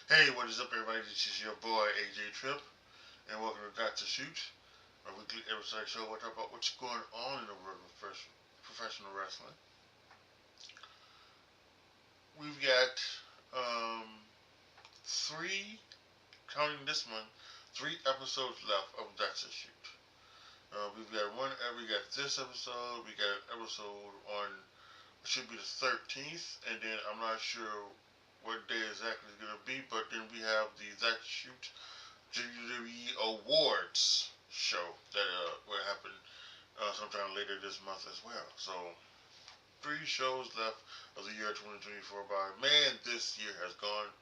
Hey, what is up, everybody? This is your boy AJTRIP, and welcome to Got to Shoot, a weekly episode show. We talk about what's going on in the world of professional wrestling. We've got um, three, counting this month, three episodes left of Got to Shoot. We've got one. We got this episode. We got an episode on it should be the 13th, and then I'm not sure what day exactly it's gonna be. But then we have the Got to Shoot WWE Awards show that will happen sometime later this month as well. So three shows left of the year 2024. By man, this year has gone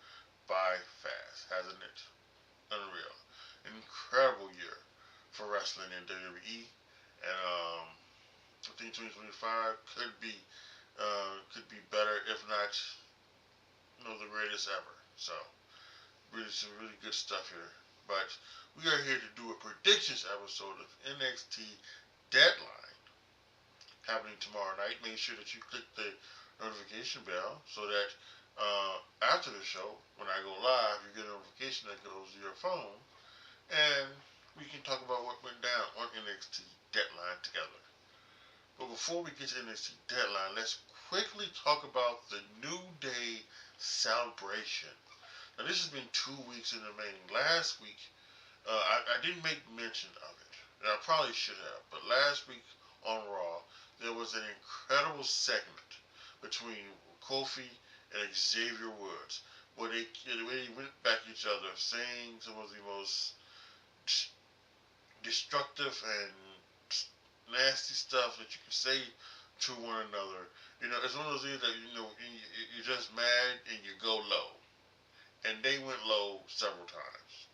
by fast, hasn't it? Unreal, incredible year for wrestling in WWE, and I think 2025 could be better, if not the greatest ever. So really some really good stuff here. But we are here to do a predictions episode of NXT Deadline happening tomorrow night. Make sure that you click the notification bell so that after the show, when I go live, you get a notification that goes to your phone, and we can talk about what went down on NXT Deadline together. But before we get to NXT Deadline, let's quickly talk about the New Day celebration. Now, this has been 2 weeks in the making. Last week, I didn't make mention of it, and I probably should have. But last week on Raw, there was an incredible segment between Kofi and Xavier Woods, where they went back at each other, saying some of the most destructive and nasty stuff that you can say to one another. It's one of those things that you're just mad and you go low, and they went low several times,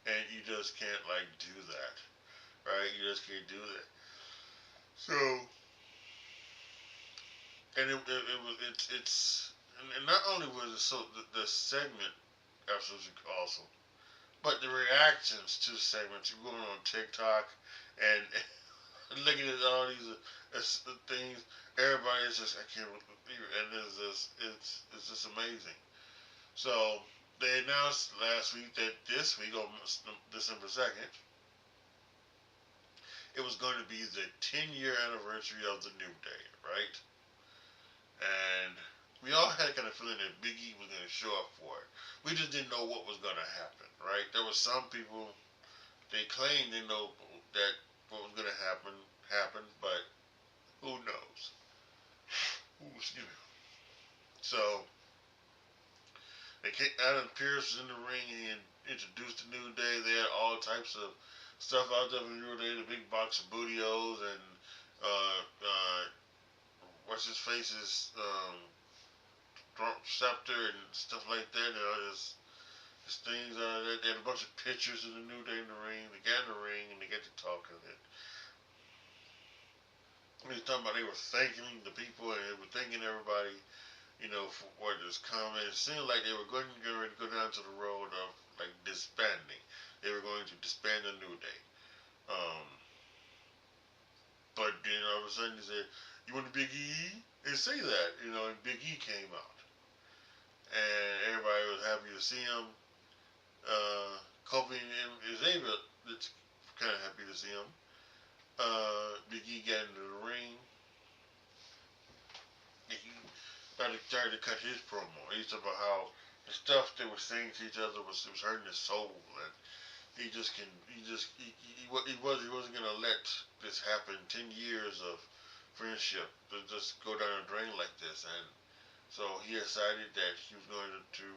and you just can't do that, right? You just can't do that. So, and it was and not only was it so the segment absolutely awesome, but the reactions to the segments, you going on TikTok and looking at all these things, everybody is just, I can't believe it, and it's just amazing. So they announced last week that this week, on December 2nd, it was going to be the 10-year anniversary of the New Day, right? And we all had kind of feeling that Big E was going to show up for it. We just didn't know what was going to happen, right? There were some people, they claimed they know that what was going to happen, but who knows? Ooh, excuse me. So Adam Pearce was in the ring and he introduced the New Day. They had all types of stuff out there for the New Day, the big box of bootios and uh, uh, what's his face's scepter and stuff like that. There's things. They had a bunch of pictures of the New Day in the ring. They got in the ring and they got to talking. And they talking about they were thanking the people and they were thanking everybody, for what is coming. It seemed like they were going to go down to the road of disbanding. They were going to disband the New Day. Um, but then all of a sudden he said, "You want the Big E?" And say that, and Big E came out, and everybody was happy to see him. Kofi and Xavier, it's kind of happy to see him. Big E got into the ring. And he started to cut his promo. He talked about how the stuff they were saying to each other was hurting his soul, and he wasn't gonna let this happen. 10 years of friendship to just go down the drain like this, and so he decided that he was going to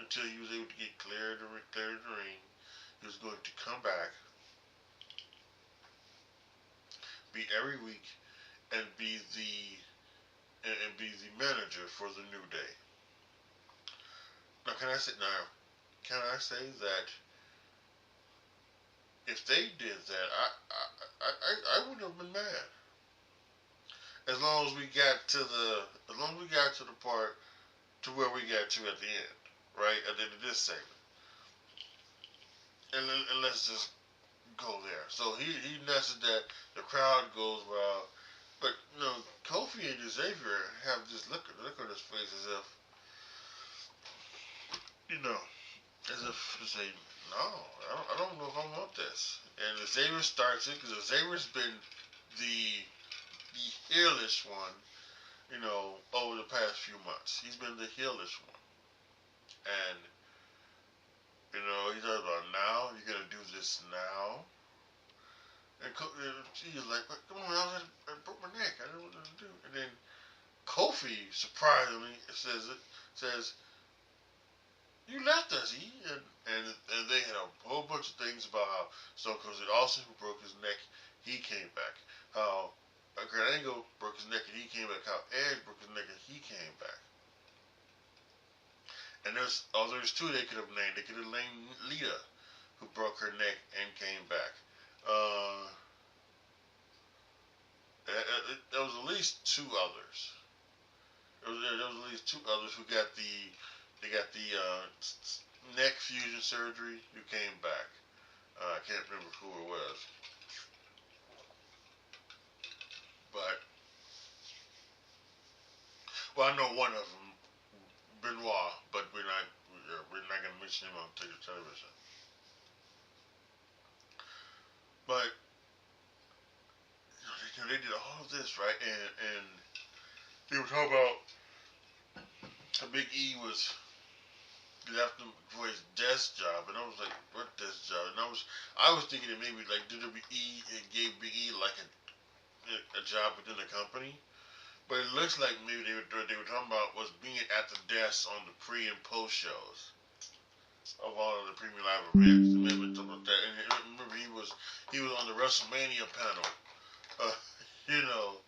until he was able to get cleared of the ring, he was going to come back, be every week, and be the manager for the New Day. Now, can I say that if they did that, I wouldn't have been mad. As long as we got to the part to where we got to at the end, right? At the end of this segment, and let's just go there. So he nested that. The crowd goes wild, but Kofi and Xavier have this look on his face as if you know, as if to say, no, I don't know if I want this. And Xavier starts it because Xavier's been the heelish one, you know, over the past few months. He's been the heelish one. And, you know, he talks about now, you're going to do this now. And she's like, come on, I broke my neck. I don't know what to do. And then Kofi, surprisingly, says, you left us, and they had a whole bunch of things about how Stone Cold Austin, who broke his neck, he came back. How Kurt Angle broke his neck and he came back. How Edge broke his neck and he came back. And there's others too they could have named. They could have named Lita, who broke her neck and came back. There was at least two others. There was at least two others who got the neck fusion surgery who came back. I can't remember who it was, but I know one of them, Benoit, but we're not going to mention him on television. But you know, they did all of this, right? And they were talking about how Big E was after him for his desk job, and I was like, what desk job? And I was thinking that maybe like WWE gave Big E like a job within the company, but it looks like maybe they were talking about was being at the desk on the pre and post shows of all of the premium live events. Maybe something like that. And remember he was on the WrestleMania panel, you know,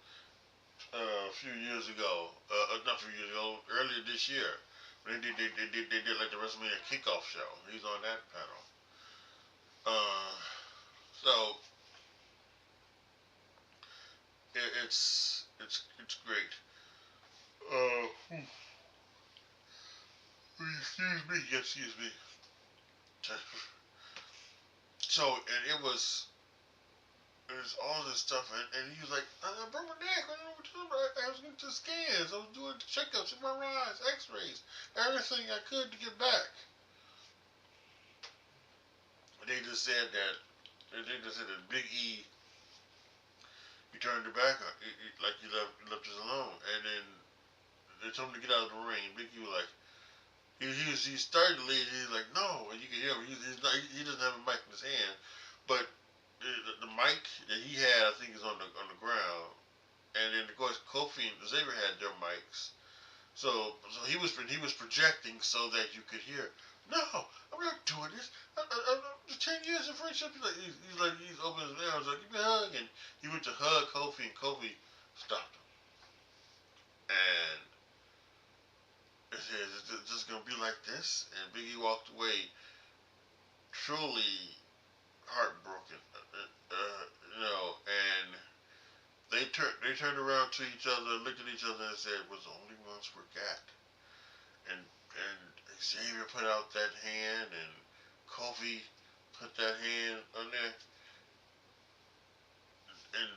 a few years ago, not a few years ago, earlier this year. They did like the WrestleMania kickoff show. He's on that panel. So it's great. Excuse me. So and it was all this stuff, and he was like, I broke my neck. I don't know what to do. I was getting to scans. I was doing checkups, MRIs, X-rays, everything I could to get back. They just said that Big E, he turned her back on, like he left us alone, and then they told him to get out of the ring. Big E was like, he started to leave. He's like, no, and you can hear him. He doesn't have a mic in his hand, but the mic that he had, I think, is on the ground, and then of course Kofi and Xavier had their mics, so he was projecting so that you could hear. No, I'm not doing this. I'm 10 years of friendship. He's opening his arms like, give me a hug, and he went to hug Kofi, and Kofi stopped him, and it said, "Is this gonna be like this?" And Big E walked away, truly heartbroken, you know, and they turned around to each other, looked at each other, and said, "We're the only ones we got." And Xavier put out that hand, and Kofi put that hand on there, and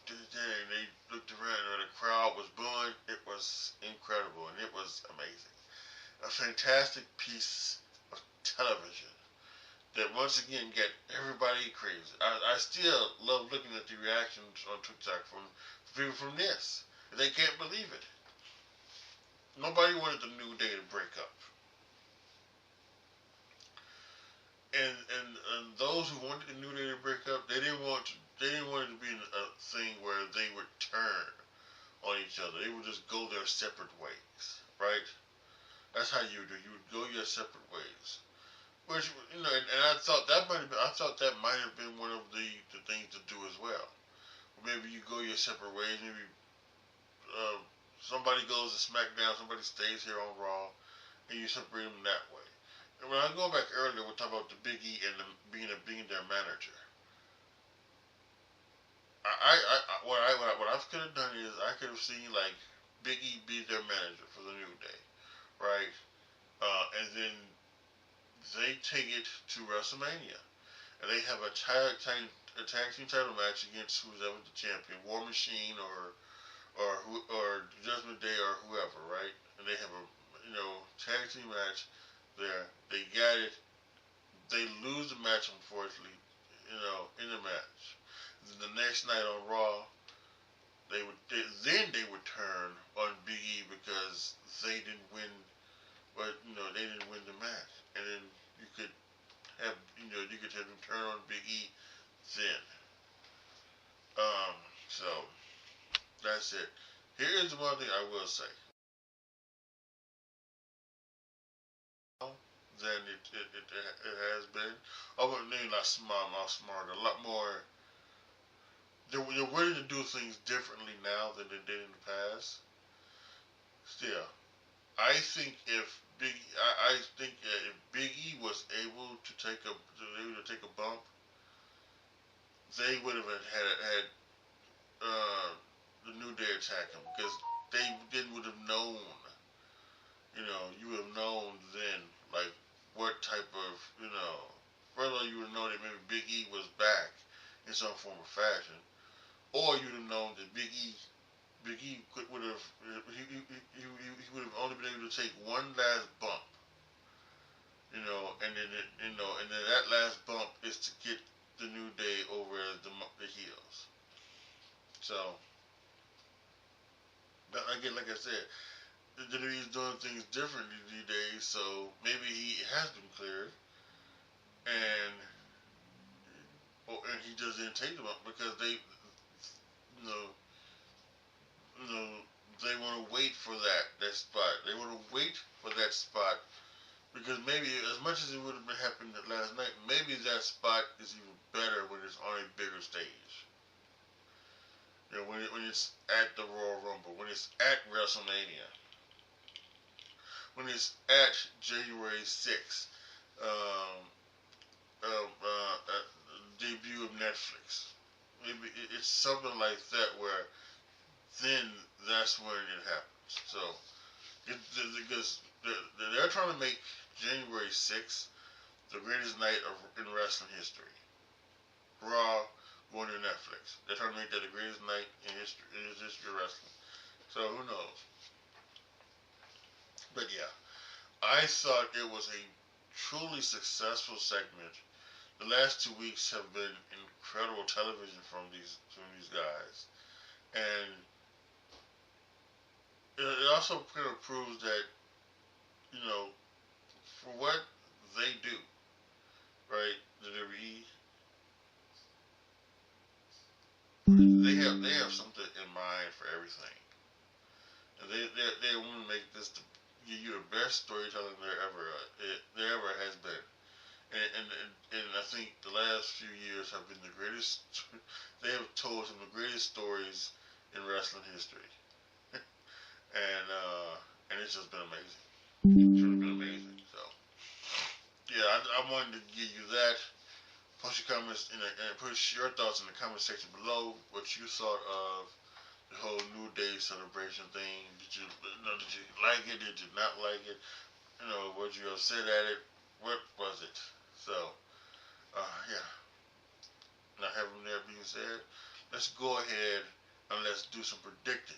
they looked around, and the crowd was booing. It was incredible, and it was amazing. A fantastic piece of television that once again get everybody crazy. I still love looking at the reactions on TikTok from people from this. They can't believe it. Nobody wanted the New Day to break up. And those who wanted the New Day to break up, they didn't want it to be a thing where they would turn on each other. They would just go their separate ways, right? That's how you do. You would go your separate ways. Which, you know, and I thought that might have been one of the things to do as well. Maybe you go your separate ways. Maybe somebody goes to SmackDown, somebody stays here on Raw, and you separate them that way. And when I go back earlier, we're talking about the Big E and being their manager. What I could have done is I could have seen like Big E be their manager for the New Day, right? And then they take it to WrestleMania, and they have a tag team title match against who's ever the champion, War Machine or Judgment Day or whoever, right? And they have a tag team match. there. They got it. They lose the match, unfortunately, in the match. The next night on Raw, they would turn on Big E because they didn't win, but they didn't win the match, and then you could have them turn on Big E then. So that's it. Here is one thing I will say. Than it has been. Oh, but maybe not smart. A lot more. They're willing to do things differently now than they did in the past. Still, I think if Big E was able to take a bump, they would have had the New Day attack him because they then would have known. You would have known then, like, what type of, first of all, you would have known that maybe Big E was back in some form or fashion, or you would have known that Big E would have he would have only been able to take one last bump, and then that last bump is to get the New Day over the heels. So, but again, like I said, he's doing things differently these days, so maybe he has been cleared, and he just didn't take them up because they they want to wait for that spot. They want to wait for that spot because maybe as much as it would have been happening last night, maybe that spot is even better when it's on a bigger stage. When it's at the Royal Rumble, when it's at WrestleMania, when it's at January 6th, debut of Netflix. Maybe it's something like that where then that's when it happens. So, because they're trying to make January 6th the greatest night in wrestling history. Raw going to Netflix. They're trying to make that the greatest night in history of wrestling. So who knows? But yeah, I thought it was a truly successful segment. The last 2 weeks have been incredible television from these guys, and it also kind of proves that for what they do, right? The WWE, they have something in mind for everything, and they want to make this to give you the best storytelling there ever has been. And I think the last few years have been the greatest. They have told some of the greatest stories in wrestling history, and it's just been amazing. It's really been amazing. So yeah, I wanted to give you that. Post your comments and put your thoughts in the comment section below. What you thought of the whole New Day celebration thing? Did you like it? Did you not like it? Was you upset at it? What was it? So, yeah. Now, having that being said, let's go ahead and let's do some predicting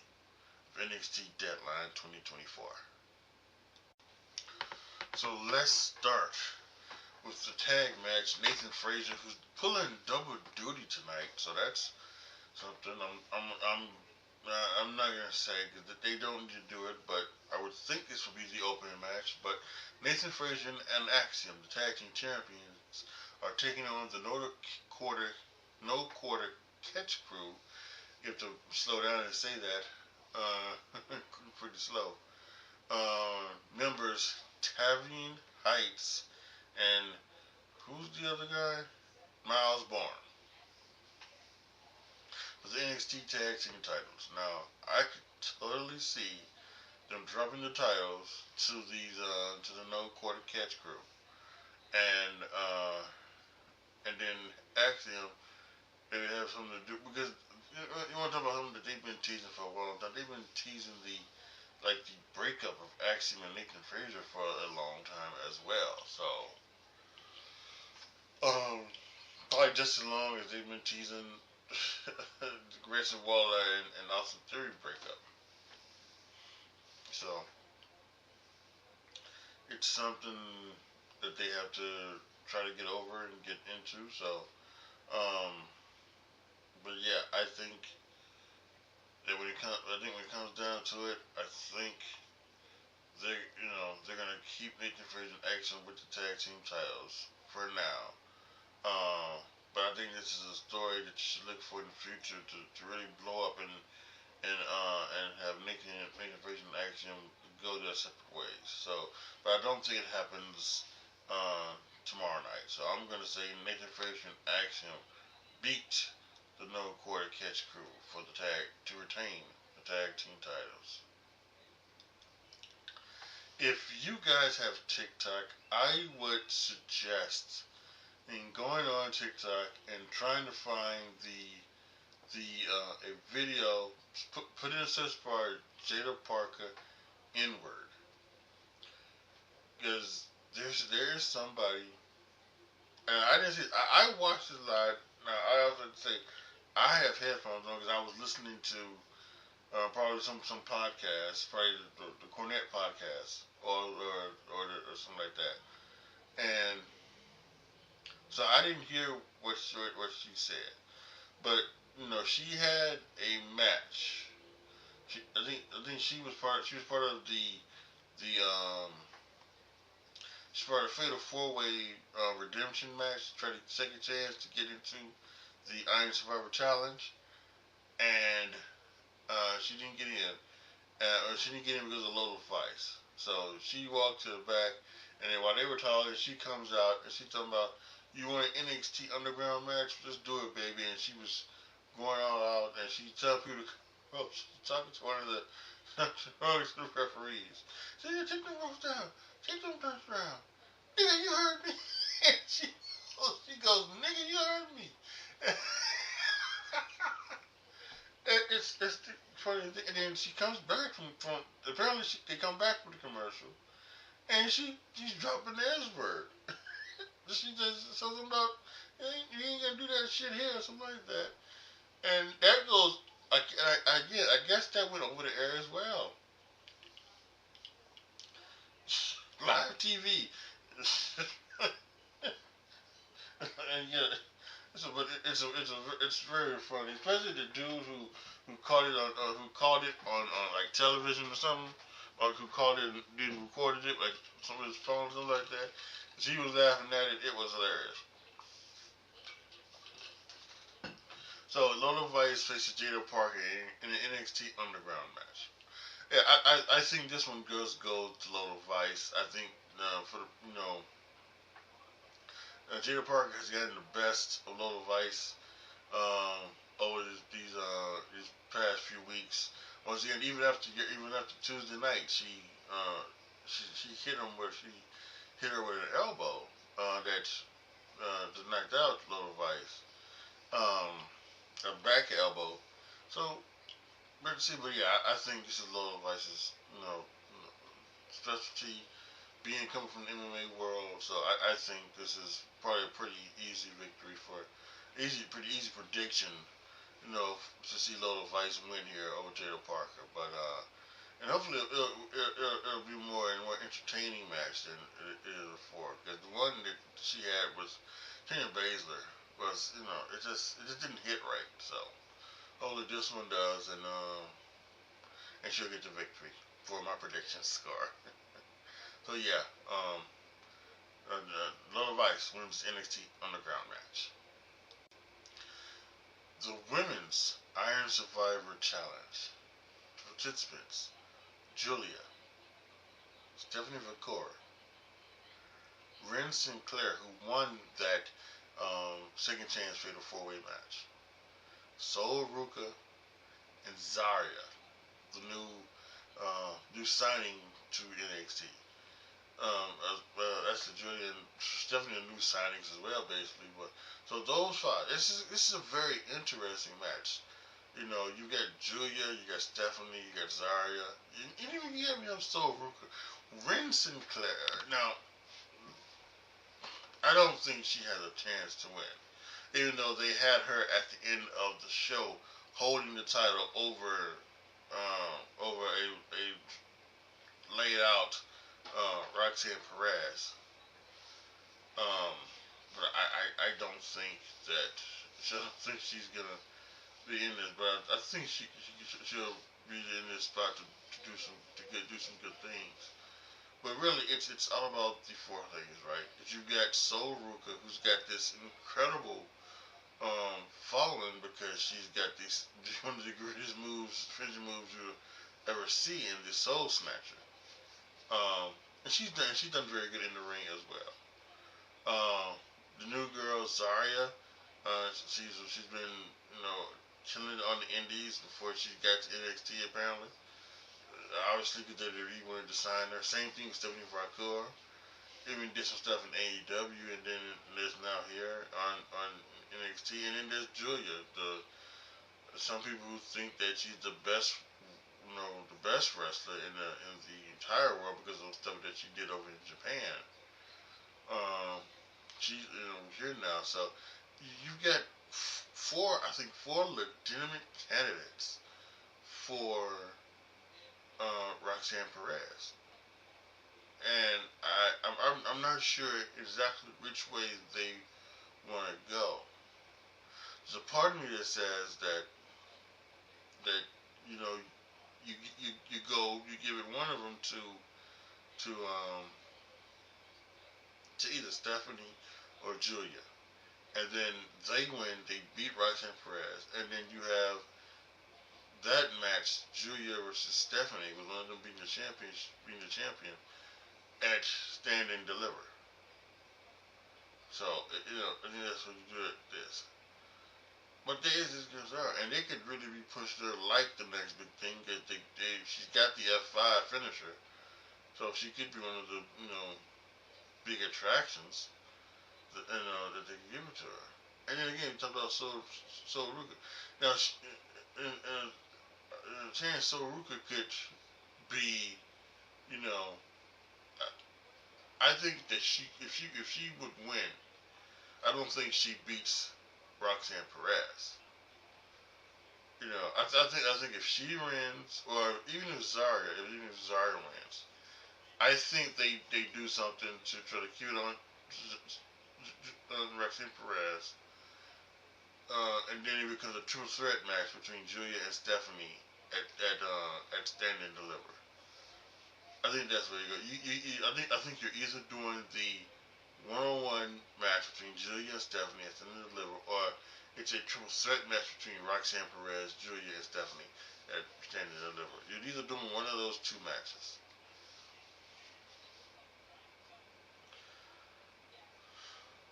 of NXT Deadline 2024. So, let's start with the tag match. Nathan Frazier, who's pulling double duty tonight, so that's something. I'm not gonna say that they don't need to do it, but I would think this would be the opening match. But Nathan Frazier and Axiom, the tag team champions, are taking on the no quarter catch crew. You have to slow down and say that. Pretty slow. Members Tavian Heights and who's the other guy? Miles Bourne. For the NXT Tag Team titles. Now, I could totally see them dropping the titles to the no quarter catch crew, and then Axiom, they have something to do because you want to talk about something that they've been teasing for a while. They've been teasing the breakup of Axiom and Nathan Frazier for a long time as well. So, probably just as long as they've been teasing Grayson Waller and Austin Theory breakup. So, it's something that they have to try to get over and get into. So, um, but yeah, I think that when it comes down to it, I think they're gonna keep Nathan Frazer in action with the tag team titles for now. But I think this is a story that you should look for in the future to really blow up and have Nathan Frazer in action go their separate ways. So, but I don't think it happens tomorrow night. So I'm gonna say Nathan Frazer in action beat the No Quarter Catch Crew for the tag to retain the tag team titles. If you guys have TikTok, I would suggest in going on TikTok and trying to find a video, put in a search bar Jada Parker N-word, because there's somebody, and I didn't see. I watched it live. Now I also say I have headphones on because I was listening to probably some podcast, probably the Cornette podcast or something like that, and so I didn't hear what she said, but she had a match. I think she was part of the she's part of the Fatal 4-Way redemption match, try to take a chance to get into the Iron Survivor Challenge, and she didn't get in. Or she didn't get in because of Lola Vice. So she walked to the back, and then while they were talking, she comes out and she's talking about, "You want an NXT Underground match? Let's do it, baby." And she was going all out, and she told people to come up. She's talking to one of the referees. She said, "Take them ropes down. Take them ropes down. Nigga, you heard me." And she goes, "Nigga, you heard me." It's funny, and then she comes back from apparently they come back from the commercial, and she's dropping the S word. She just something about you ain't gonna do that shit here or something like that, and that goes. I guess that went over the air as well. Live TV, and yeah. But it's very funny, especially the dude who caught it on like television or something, or who caught it and didn't recorded it like some of his phones and like that. He was laughing at it. It was hilarious. So Lola Vice faces Jada Parker in an NXT Underground match. Yeah, I think this one does go to Lola Vice. I think for the, Jada Parker has gotten the best of Lola Vice over these past few weeks. Once again, even after Tuesday night, she hit her with an elbow that knocked out Lola Vice, a back elbow. So let's see, but yeah, I think this is Lola Vice's specialty, coming from the MMA world. So I think this is probably a pretty easy victory pretty easy prediction, to see Lola Vice win here over Jada Parker. But and hopefully it'll be more entertaining match than it is before. Because the one that she had was Shayna Baszler was it just didn't hit right. So hopefully this one does, and she'll get the victory for my prediction score. So yeah, Lola Vice wins NXT Underground match. The Women's Iron Survivor Challenge. Participants: Julia, Stephanie Victoria, Ren Sinclair, who won that second chance fatal 4-way match, Sol Ruka, and Zarya, the new signing to NXT. That's the Julia and Stephanie are new signings as well, basically. But so those five, this is a very interesting match. You got Julia, you got Stephanie, you got Zarya, and even you have Sol Ruka, Ren Sinclair. Now, I don't think she has a chance to win, even though they had her at the end of the show holding the title over a laid out Roxanne Perez. Um, but I don't think that I don't think she's gonna be in this, but I think she'll be in this spot to do some good things. But really, it's all about the four things, right? Because you've got Sol Ruka, who's got this incredible following because she's got these one of the greatest finishing moves you'll ever see in the Soul Snatcher. And she's done very good in the ring as well. The new girl Zarya, she's been killing it on the Indies before she got to NXT apparently. Obviously, because WWE wanted to sign her. Same thing with Stephanie Vacour. Even did some stuff in AEW, and then there's now here on NXT, and then there's Julia. Some people who think that she's the best, the best wrestler in the entire world because of the stuff that she did over in Japan. She's here now, so you've got four legitimate candidates for Roxanne Perez, and I'm not sure exactly which way they want to go. There's a part of me that says that you know you give it one of them to to either Stephanie or Julia, and then they win, they beat Roxanne Perez, and then you have that match, Julia versus Stephanie, with one of them being the champion at Stand and Deliver. So I think that's what you do at this. But there is this girl, and they could really be pushed there like the next big thing because she's got the F5 finisher, so she could be one of the big attractions that that they can give it to her. And then again, we talk about Sol Ruka. Now, chance Sol Ruka could be, I think that if she would win, I don't think she beats Roxanne Perez. I think if she wins, or even if Zarya wins, I think they do something to try to keep it on Roxanne Perez, and then it becomes a true threat match between Julia and Stephanie at Stand and Deliver. I think that's where you go. I think you're either doing the one-on-one match between Julia and Stephanie at Stand and Deliver, or it's a true threat match between Roxanne Perez, Julia, and Stephanie at Stand and Deliver. You're either doing one of those two matches.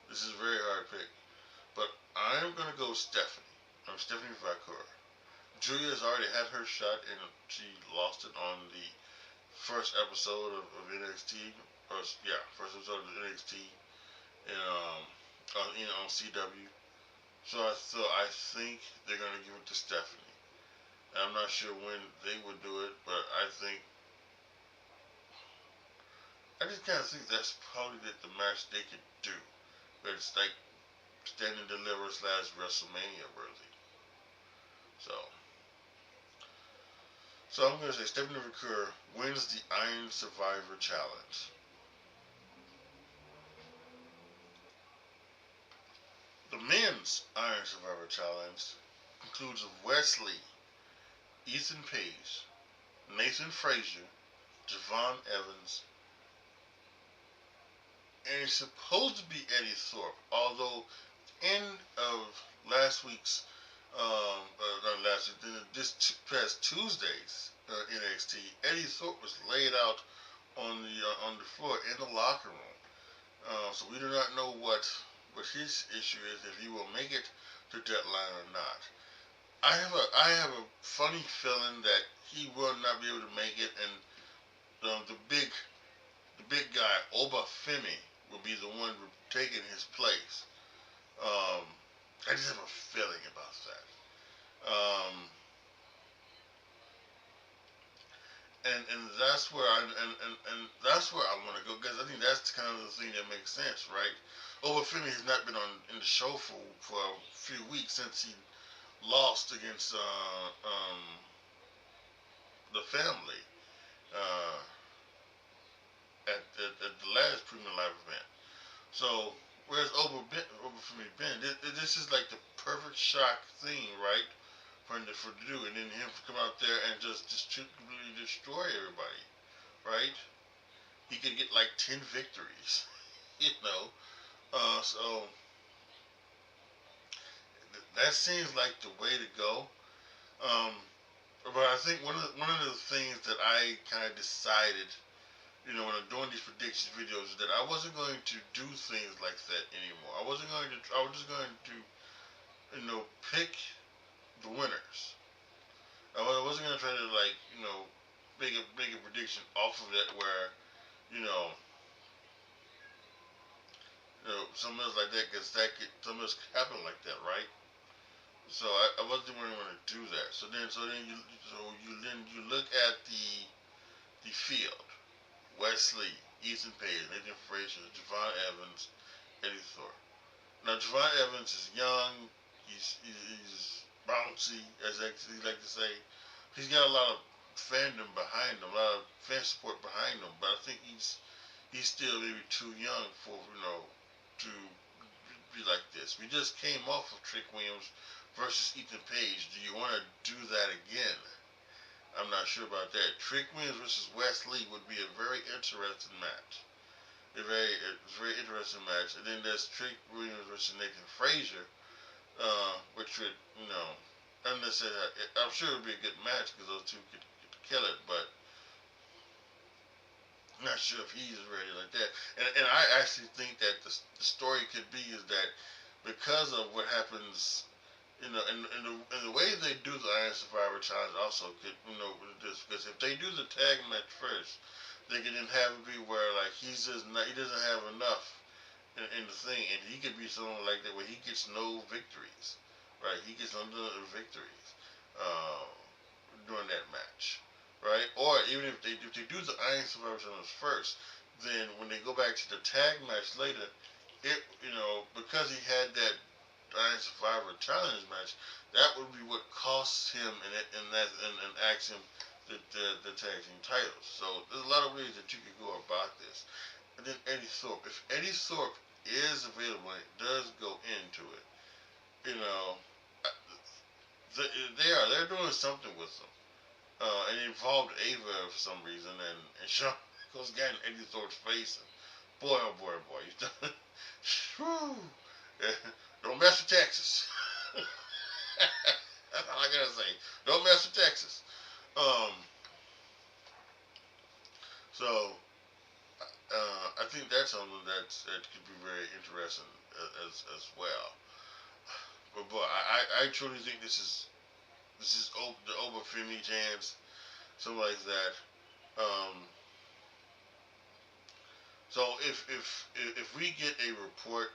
This is a very hard pick, but I'm gonna go Stephanie. I'm Stephanie Vacour. Julia has already had her shot, and she lost it on the first episode of NXT, first episode of NXT, and on CW. So I think they're gonna give it to Stephanie. I'm not sure when they would do it, but I just kind of think that's probably the match they could do, but it's like Stand and Deliver / WrestleMania worthy. So I'm going to say Stephanie Vacour wins the Iron Survivor Challenge. The men's Iron Survivor Challenge includes Wesley, Ethan Page, Nathan Frazier, Javon Evans, and it's supposed to be Eddie Thorpe, although end of last week's not last week, this past Tuesday's NXT, Eddie Thorpe was laid out on the floor in the locker room. So we do not know what his issue is, if he will make it to deadline or not. I have a funny feeling that he will not be able to make it, and the big guy Obafemi will be the one taking his place. I just have a feeling about that. And that's where that's where I want to go, because I think that's kind of the thing that makes sense, right? Obafemi has not been in the show for a few weeks since he lost against the family, at the last Premium Live event. So whereas over for me Ben, this is like the perfect shock thing, right? For him to do, and then him to come out there and just completely destroy everybody, right? He could get like 10 victories, you know. So that seems like the way to go. Um, but I think one of the things that I kind of decided, you know, when I'm doing these prediction videos, is that I wasn't going to do things like that anymore. I wasn't going to. I was just going to, you know, pick the winners. I wasn't going to try to like, you know, make a prediction off of that where, you know, something else like that, because something else could happen like that, right? So I wasn't really going to do that. So then you look at the field. Wesley, Ethan Page, Nathan Frazier, Javon Evans, Eddie Thorpe. Now Javon Evans is young. He's bouncy, as they like to say. He's got a lot of fandom behind him, a lot of fan support behind him. But I think he's still maybe too young for, you know, to be like this. We just came off of Trick Williams versus Ethan Page. Do you want to do that again? I'm not sure about that. Trick Williams versus Wes Lee would be a very interesting match. It's a very interesting match. And then there's Trick Williams versus Nathan Frazier, which would, you know, I'm sure it would be a good match because those two could kill it, but I'm not sure if he's ready like that. And I actually think that the story could be is that because of what happens, you know, and the way they do the Iron Survivor Challenge also could, you know, this, because if they do the tag match first, they can then have it be where like he doesn't have enough in the thing, and he could be someone like that where he gets no victories, right? He gets no victories during that match, right? Or even if they do the Iron Survivor Challenge first, then when they go back to the tag match later, it, you know, because he had that Iron Survivor Challenge match, that would be what costs him and acts him the tag team titles. So there's a lot of ways that you could go about this. And then Eddie Thorpe. If Eddie Thorpe is available and does go into it, you know, they're doing something with them. And it involved Ava for some reason, and Shawn Michaels got in Eddie Thorpe's face. And boy, oh boy, oh boy, he's done. Whew. Don't mess with Texas. That's all I gotta say. Don't mess with Texas. So I think that's something that could be very interesting as well. But boy, I truly think this is the Oba Femi chance, something like that. So if we get a report,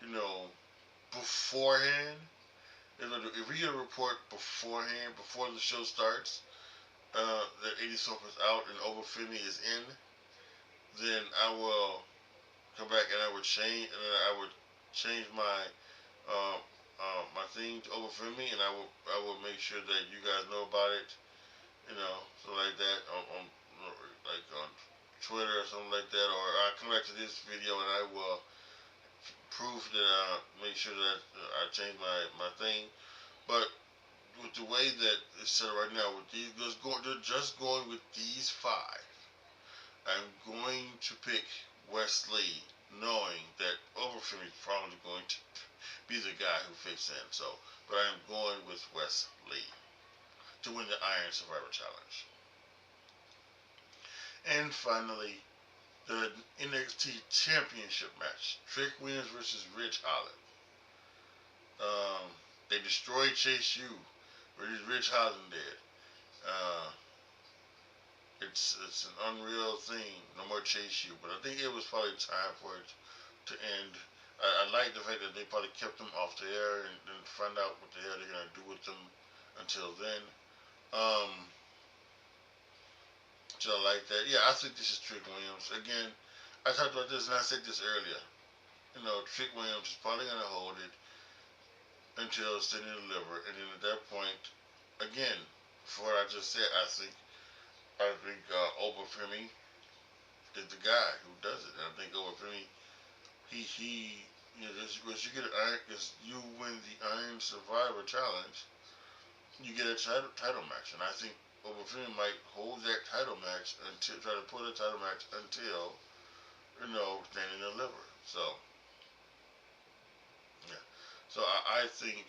you know, beforehand, if we get a report beforehand, before the show starts, that Eddie Thorpe is out and Oba Femi is in, then I will come back and I would change my my thing to Oba Femi, and I will make sure that you guys know about it, you know, something like that on like on Twitter or something like that, or I'll come back to this video and I will prove that make sure that I change my thing. But with the way that it's set right now, with these just going with these five, I'm going to pick Wes Lee, knowing that Overfilm is probably going to be the guy who fits in. So, but I'm going with Wes Lee to win the Iron Survivor Challenge. And finally, the NXT Championship match: Trick Williams versus Ridge Holland. They destroyed Chase U, or Ridge Holland did. It's an unreal thing. No more Chase U, but I think it was probably time for it to end. I like the fact that they probably kept them off the air and then find out what the hell they're gonna do with them until then. So I like that. Yeah, I think this is Trick Williams. Again, I talked about this and I said this earlier. You know, Trick Williams is probably gonna hold it until Cindy deliver, and then at that point, again, for what I just said, I think Oba Femi is the guy who does it. And I think over Femi, he you know, once you get an iron, is you win the Iron Survivor Challenge, you get a title match, and I think Obafemi might hold that title match until try to put a title match until standing deliver. So yeah, so I think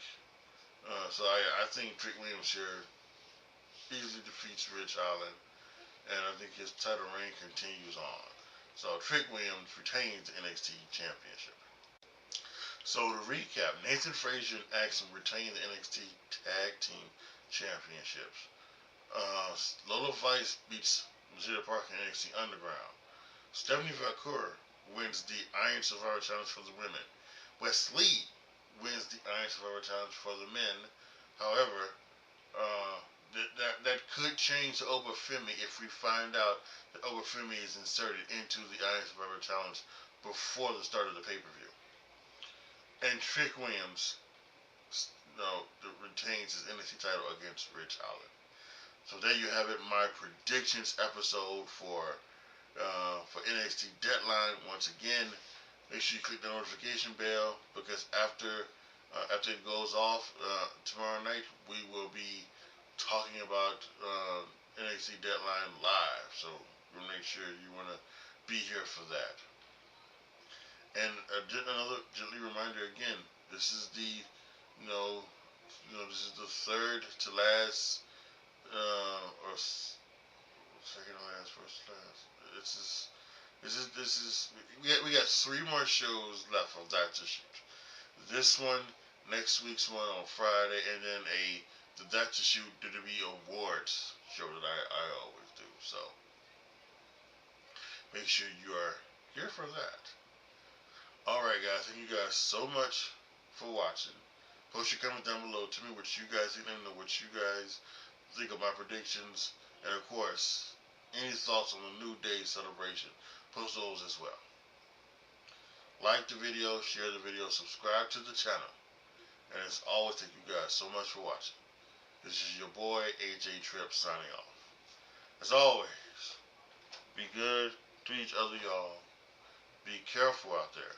I think Trick Williams here easily defeats Rich Holland, and I think his title reign continues on. So Trick Williams retains the NXT Championship. So to recap, Nathan Frazier and Axiom retain the NXT Tag Team Championships. Lola Vice beats Mazida Park in NXT Underground. Stephanie Vacour wins the Iron Survivor Challenge for the women. Wes Lee wins the Iron Survivor Challenge for the men. However, that could change to Obafemi if we find out that Obafemi is inserted into the Iron Survivor Challenge before the start of the pay-per-view. And Trick Williams retains his NXT title against Rich Holland. So there you have it, my predictions episode for NXT Deadline. Once again, make sure you click the notification bell, because after it goes off tomorrow night, we will be talking about NXT Deadline live. So we'll make sure you want to be here for that. And another gently reminder again, this is the this is the third to last or second to last, first to last. This is we got 3 more shows left of that to shoot. This one, next week's one on Friday, and then the That to Shoot WWE Awards show that I always do. So make sure you are here for that. Alright guys, thank you guys so much for watching. Post your comments down below. Tell me what you guys think. Let me know what you guys think of my predictions. And of course, any thoughts on the New Day celebration, post those as well. Like the video, share the video, subscribe to the channel. And as always, thank you guys so much for watching. This is your boy, AJTRIP, signing off. As always, be good to each other, y'all. Be careful out there.